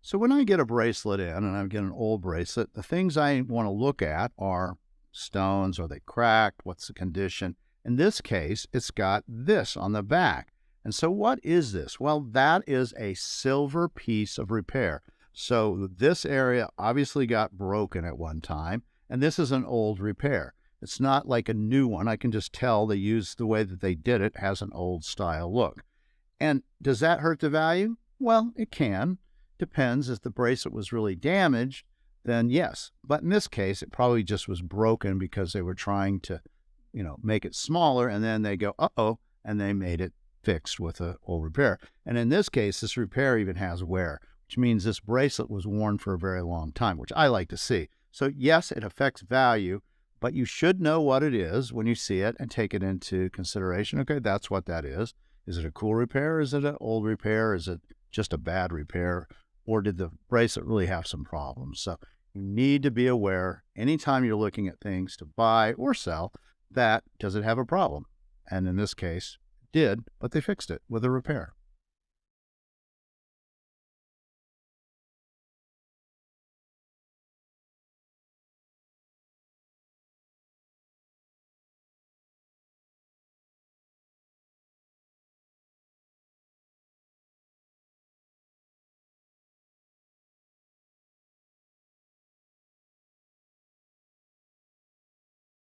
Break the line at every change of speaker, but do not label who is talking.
So when I get a bracelet in and I get an old bracelet, the things I want to look at are stones. Are they cracked? What's the condition? In this case, it's got this on the back. And so what is this? Well, that is a silver piece of repair. So this area obviously got broken at one time, and this is an old repair. It's not like a new one. I can just tell they used the way that they did it has an old style look. And does that hurt the value? Well, it can. Depends. If the bracelet was really damaged, then yes. But in this case, it probably just was broken because they were trying to, make it smaller, and then they go, uh-oh, and they made it fixed with a old repair. And in this case, this repair even has wear, which means this bracelet was worn for a very long time, which I like to see. So yes, it affects value, but you should know what it is when you see it and take it into consideration. Okay, that's what that is. Is it a cool repair? Is it an old repair? Is it just a bad repair? Or did the bracelet really have some problems? So you need to be aware anytime you're looking at things to buy or sell that does it have a problem? And in this case, it did, but they fixed it with a repair.